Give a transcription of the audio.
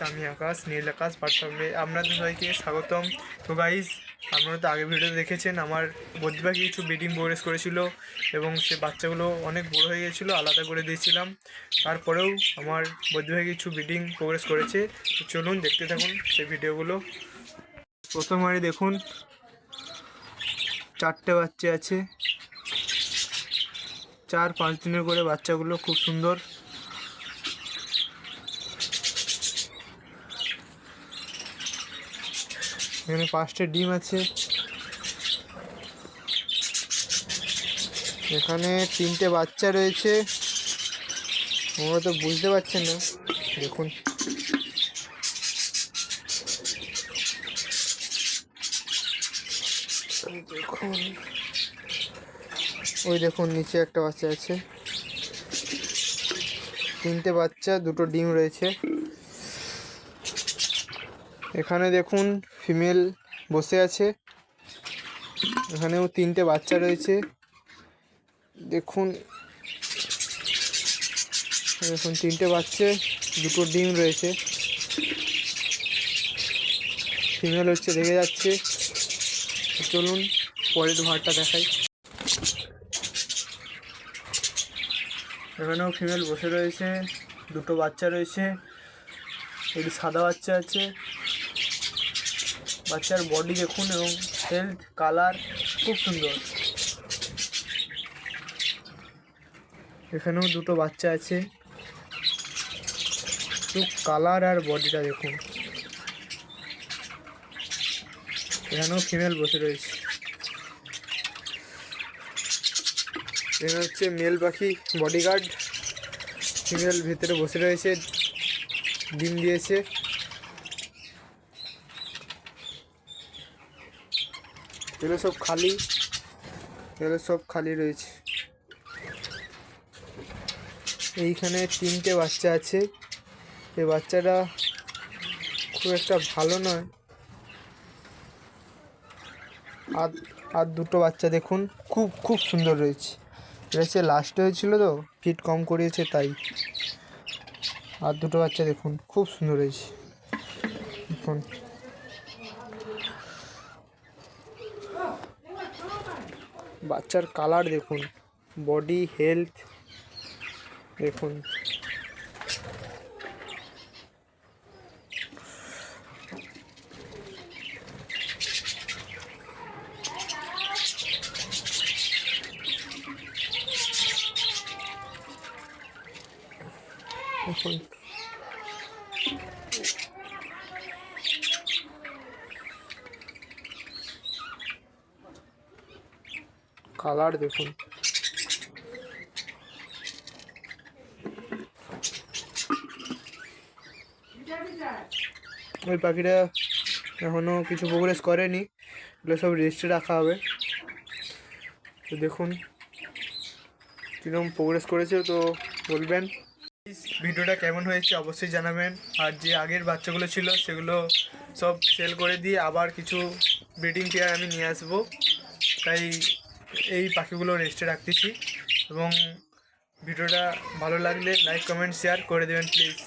আমি আকাশ, নীল আকাশ প্ল্যাটফর্মে আপনাদের সবাইকে স্বাগতম। তো গাইস, আপনারা তো আগের ভিডিও দেখেছেন আমার বদ্রি পাখি কিছু ব্রিডিং প্রোগ্রেস করেছিল এবং সে বাচ্চাগুলো অনেক বড়ো হয়ে গেছিলো, আলাদা করে দিয়েছিলাম। তারপরেও আমার বদ্রি পাখি কিছু ব্রিডিং প্রোগ্রেস করেছে। তো চলুন দেখতে থাকুন সেই ভিডিওগুলো। প্রথমবারই দেখুন 4টে বাচ্চা আছে, 4-5 দিনের করে বাচ্চাগুলো খুব সুন্দর। এখানে 5টে ডিম আছে, এখানে 3টে বাচ্চা রয়েছে। তোমরা তো বুঝতে পারছেন না, দেখুন দেখুন ওই দেখুন নিচে একটা বাচ্চা আছে। 3টে বাচ্চা, 2টো ডিম রয়েছে। এখানে দেখুন ফিমেল বসে আছে, এখানেও 3টে বাচ্চা রয়েছে। দেখুন দেখুন 3টে বাচ্চা, 2টো ডিম রয়েছে। ফিমেল হচ্ছে রেগে যাচ্ছে। চলুন পরের ভাড়টা দেখাই। এখানেও ফিমেল বসে রয়েছে, 2টো বাচ্চা রয়েছে। একটি সাদা বাচ্চা আছে। বাচ্চার বডি দেখুন এবং হেলথ কালার খুব সুন্দর। এখানেও 2টো বাচ্চা আছে, তো কালার আর বডিটা দেখুন। এখানেও ফিমেল বসে রয়েছে। এখানে হচ্ছে মেল পাখি বডিগার্ড, ফিমেল ভিতরে বসে রয়েছে, ডিম দিয়েছে। এগুলো সব খালি, এগুলো সব খালি রয়েছে। এইখানে 3টে বাচ্চা আছে। এই বাচ্চাটা খুব একটা ভালো নয়। আর 2টো বাচ্চা দেখুন খুব খুব সুন্দর রয়েছে। এটা হচ্ছে লাস্টে হয়েছিল তো, ফিট কম করিয়েছে তাই। আর 2টো বাচ্চা দেখুন খুব সুন্দর হয়েছে। দেখুন বাচ্চার কালার দেখুন, বডি হেলথ দেখুন। দেখুন কালার দেখুন। ওই পাখিটা এখনও কিছু প্রোগ্রেস করেনি, এগুলো সব রেস্টে রাখা হবে। তো দেখুন কীরকম প্রোগ্রেস করেছে, তো বলবেন। ভিডিওটা কেমন হয়েছে অবশ্যই জানাবেন। আর যে আগের বাচ্চাগুলো ছিল সেগুলো সব সেল করে দিয়ে আবার কিছু ব্রিডিং পেয়ার আমি নিয়ে আসবো, তাই এই পাখিগুলো রেস্টে রাখতেছি। এবং ভিডিওটা ভালো লাগলে লাইক কমেন্ট শেয়ার করে দেবেন প্লিজ।